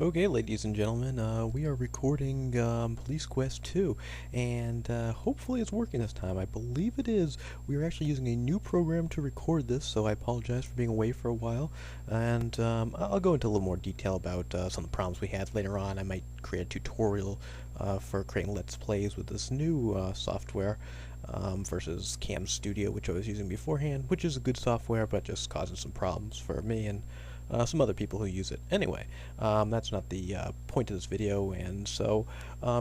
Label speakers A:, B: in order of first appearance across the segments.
A: Okay, ladies and gentlemen, we are recording Police Quest 2, and hopefully it's working this time. I believe it is. We are actually using a new program to record this, so I apologize for being away for a while, and I'll go into a little more detail about some of the problems we had later on. I might create a tutorial for creating Let's Plays with this new software versus Cam Studio, which I was using beforehand, which is a good software, but just causing some problems for me and some other people who use it. Anyway, that's not the point of this video, and so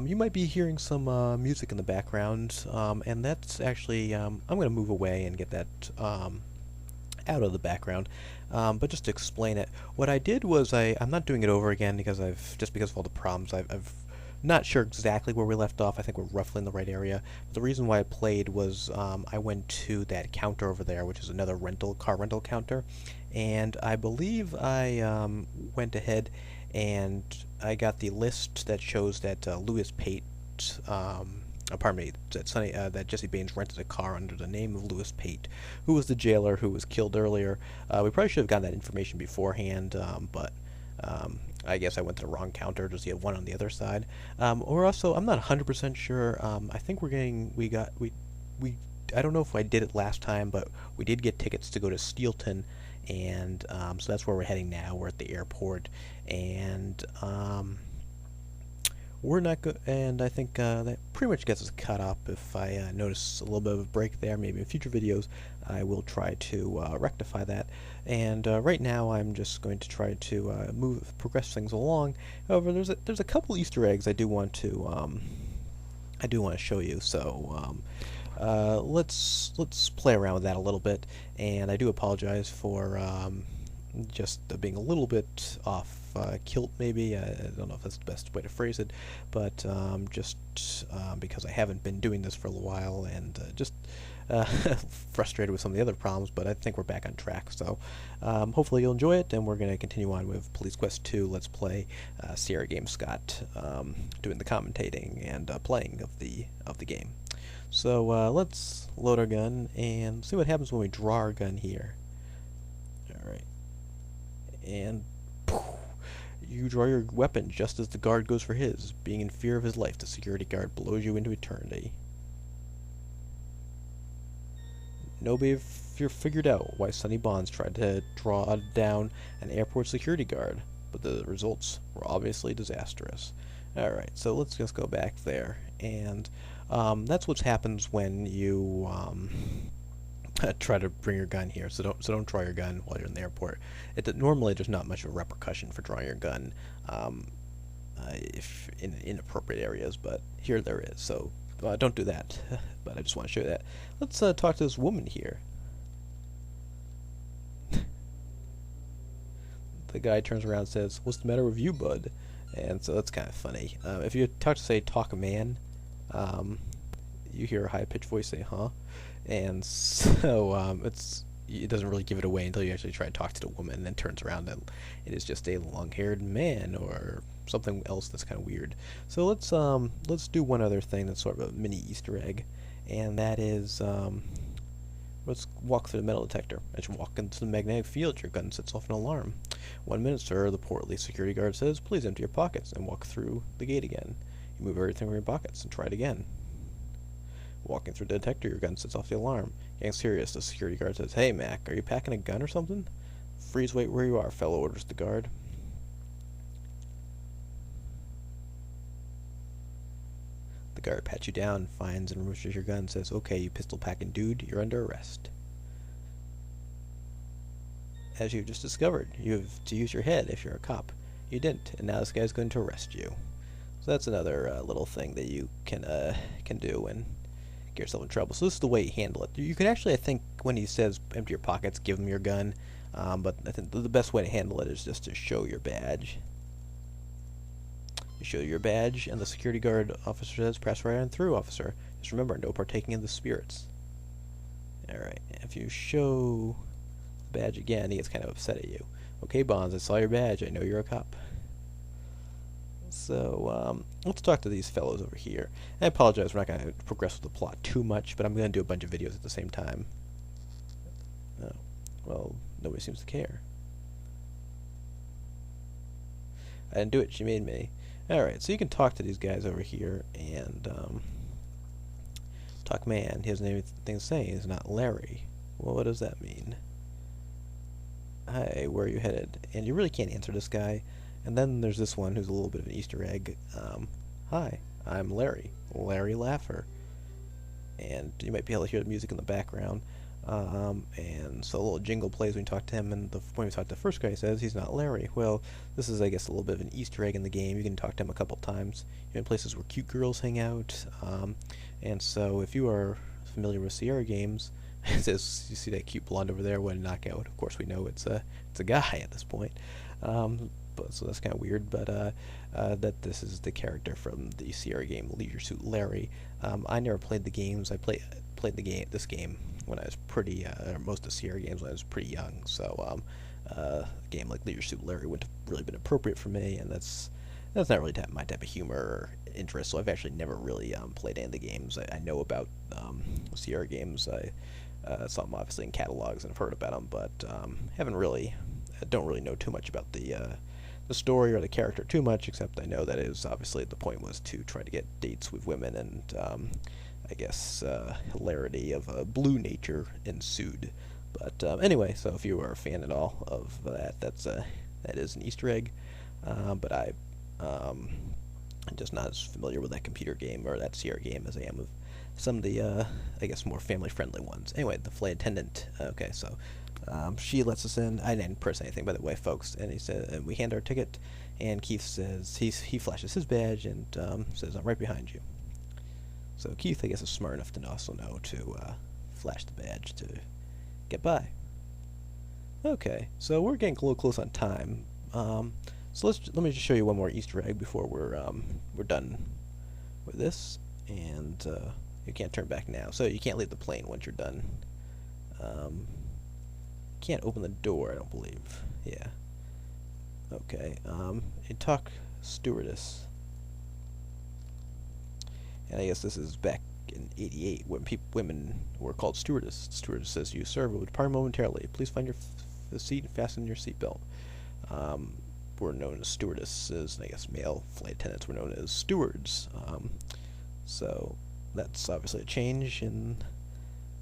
A: you might be hearing some music in the background, and that's actually, I'm going to move away and get that out of the background. But just to explain it, what I did was I'm not doing it over again because because of all the problems. I've not sure exactly where we left off. I think we're roughly in the right area. But the reason why I played was I went to that counter over there, which is another car rental counter, and I believe I went ahead and I got the list that shows that Lewis Pate, pardon me, that Jesse Baines rented a car under the name of Lewis Pate, who was the jailer who was killed earlier. We probably should have gotten that information beforehand, but I guess I went to the wrong counter. Does he have one on the other side? Or also, I'm not 100% sure. I think I don't know if I did it last time, but we did get tickets to go to Steelton, and so that's where we're heading now. We're at the airport, and we're not good, and I think that pretty much gets us caught up. If I notice a little bit of a break there, maybe in future videos, I will try to rectify that. And right now, I'm just going to try to progress things along. However, there's a couple Easter eggs I do want to show you. So let's play around with that a little bit. And I do apologize for just being a little bit off kilt, maybe. I don't know if that's the best way to phrase it, but just because I haven't been doing this for a while and just frustrated with some of the other problems, but I think we're back on track. So hopefully you'll enjoy it, and we're going to continue on with Police Quest 2. Let's play Sierra Game Scott doing the commentating and playing of the game. So let's load our gun and see what happens when we draw our gun here. Alright. And you draw your weapon just as the guard goes for his. Being in fear of his life, the security guard blows you into eternity. Nobody figured out why Sonny Bonds tried to draw down an airport security guard, but the results were obviously disastrous. Alright, so let's just go back there. And that's what happens when you try to bring your gun here. So don't draw your gun while you're in the airport. Normally there's not much of a repercussion for drawing your gun if in inappropriate areas, but here there is. So don't do that. But I just want to show you that. Let's talk to this woman here. The guy turns around and says, "What's the matter with you, bud?" And so that's kind of funny. If you talk a man, you hear a high-pitched voice say, "Huh?" And so it doesn't really give it away until you actually try to talk to the woman, and then turns around and it is just a long-haired man or something else that's kind of weird. So let's do one other thing that's sort of a mini Easter egg, and that is let's walk through the metal detector. As you walk into the magnetic field, your gun sets off an alarm. 1 minute, sir, the portly security guard says. Please empty your pockets and walk through the gate again. You move everything from your pockets and try it again. Walking through the detector, your gun sets off the alarm. Getting serious, the security guard says, "Hey, Mac, are you packing a gun or something?" "Freeze, wait where you are, fellow," orders the guard. The guard pats you down, finds and removes your gun, says, "Okay, you pistol-packing dude, you're under arrest." As you've just discovered, you have to use your head if you're a cop. You didn't, and now this guy's going to arrest you. So that's another little thing that you can do and get yourself in trouble. So this is the way you handle it. You could actually, I think, when he says empty your pockets, give him your gun. But I think the best way to handle it is just to show your badge. You show your badge, and the security guard officer says, "Press right on through, officer. Just remember, no partaking in the spirits." Alright, if you show the badge again, he gets kind of upset at you. "Okay, Bonds, I saw your badge. I know you're a cop." So let's talk to these fellows over here. I apologize, we're not going to progress with the plot too much, but I'm going to do a bunch of videos at the same time. Oh, well, nobody seems to care. I didn't do it. She made me. Alright, so you can talk to these guys over here and talk man. He doesn't have anything to say. He's not Larry. Well, what does that mean? Hi, where are you headed? And you really can't answer this guy. And then there's this one who's a little bit of an Easter egg. Hi, I'm Larry. Larry Laffer. And you might be able to hear the music in the background. And so a little jingle plays when you talk to him, and when we talk to the first guy, he says he's not Larry. Well, this is, I guess, a little bit of an Easter egg in the game. You can talk to him a couple times. You're in places where cute girls hang out, and so if you are familiar with Sierra games, it says you see that cute blonde over there, what a knockout. Of course, we know it's a guy at this point. But so that's kind of weird, but that this is the character from the Sierra game, Leisure Suit Larry. I never played the games. I played this game when I was pretty, most of Sierra games when I was pretty young. So a game like Leisure Suit Larry wouldn't have really been appropriate for me, and that's not really my type of humor or interest. So I've actually never really played any of the games. I know about Sierra games. I saw them obviously in catalogs and I've heard about them, but don't really know too much about the story or the character too much, except I know that obviously the point was to try to get dates with women, and I guess hilarity of a blue nature ensued. But anyway, so if you are a fan at all of that, that is an Easter egg. But I'm just not as familiar with that computer game or that Sierra game as I am with some of the I guess more family-friendly ones. Anyway, the flight attendant. Okay, so she lets us in. I didn't press anything, by the way, folks. And he said, and we hand our ticket, and Keith says he flashes his badge and says, "I'm right behind you." So Keith, I guess, is smart enough to also know to flash the badge to get by. Okay, so we're getting a little close on time. So let me just show you one more Easter egg before we're done with this, and you can't turn back now, so you can't leave the plane once you're done. Can't open the door, I don't believe. Yeah. Okay. You talk stewardess, and I guess this is back in '88 when women were called stewardess. Stewardess says, "You sir will depart momentarily. Please find your seat and fasten your seatbelt." Were known as stewardesses, and I guess male flight attendants were known as stewards. So that's obviously a change in,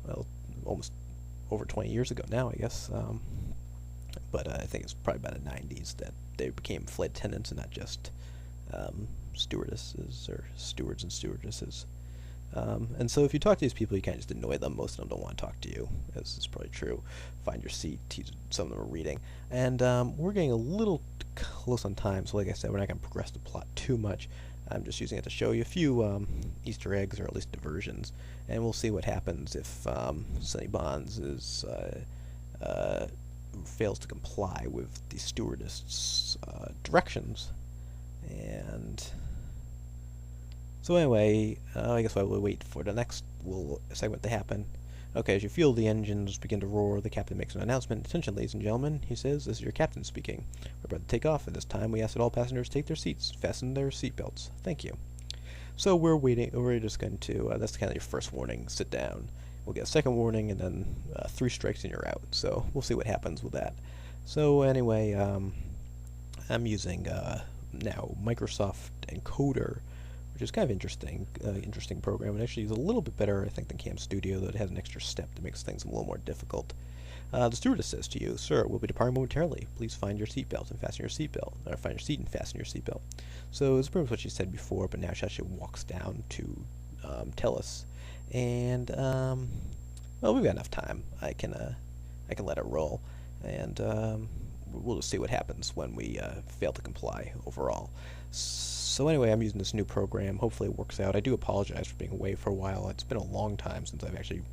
A: well, almost over 20 years ago now, I guess. But I think it's probably about the 90s that they became flight attendants and not just stewardesses or stewards and stewardesses. And so if you talk to these people, you kind of just annoy them. Most of them don't want to talk to you, as is probably true. Find your seat. Some of them are reading. And we're getting a little close on time, so like I said, we're not going to progress the plot too much. I'm just using it to show you a few Easter eggs, or at least diversions, and we'll see what happens if Sonny Bonds fails to comply with the stewardess' directions. And so anyway, I guess while we wait for the next little segment to happen. Okay, as you feel the engines begin to roar, the captain makes an announcement. "Attention, ladies and gentlemen," he says, "this is your captain speaking. We're about to take off. At this time, we ask that all passengers take their seats, fasten their seatbelts. Thank you." So we're waiting. We're just going to, that's kind of your first warning, sit down. We'll get a second warning, and then 3 strikes and you're out. So we'll see what happens with that. So anyway, I'm using now Microsoft Encoder, which is kind of interesting program. It actually is a little bit better, I think, than Cam Studio, though it has an extra step that makes things a little more difficult. The stewardess says to you, "Sir, we'll be departing momentarily. Please find your seatbelt and fasten your seatbelt." Or find your seat and fasten your seatbelt. So it's pretty much what she said before, but now she actually walks down to tell us. And well, we've got enough time. I can let it roll, and we'll just see what happens when we fail to comply overall. So anyway, I'm using this new program. Hopefully it works out. I do apologize for being away for a while. It's been a long time since I've actually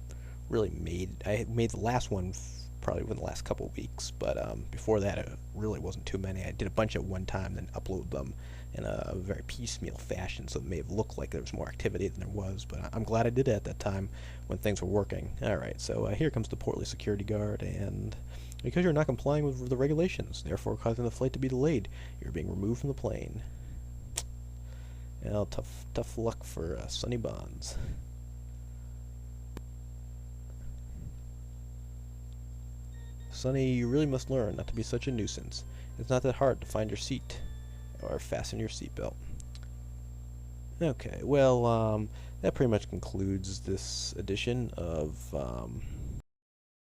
A: really I made the last one probably within the last couple of weeks, but before that it really wasn't too many. I did a bunch at one time, then upload them in a very piecemeal fashion, so it may have looked like there was more activity than there was, but I'm glad I did it at that time when things were working. Alright, so here comes the portly security guard, and because you're not complying with the regulations, therefore causing the flight to be delayed, you're being removed from the plane. Well, tough luck for Sonny Bonds. Sonny, you really must learn not to be such a nuisance. It's not that hard to find your seat. or fasten your seatbelt. Okay, well, that pretty much concludes this edition of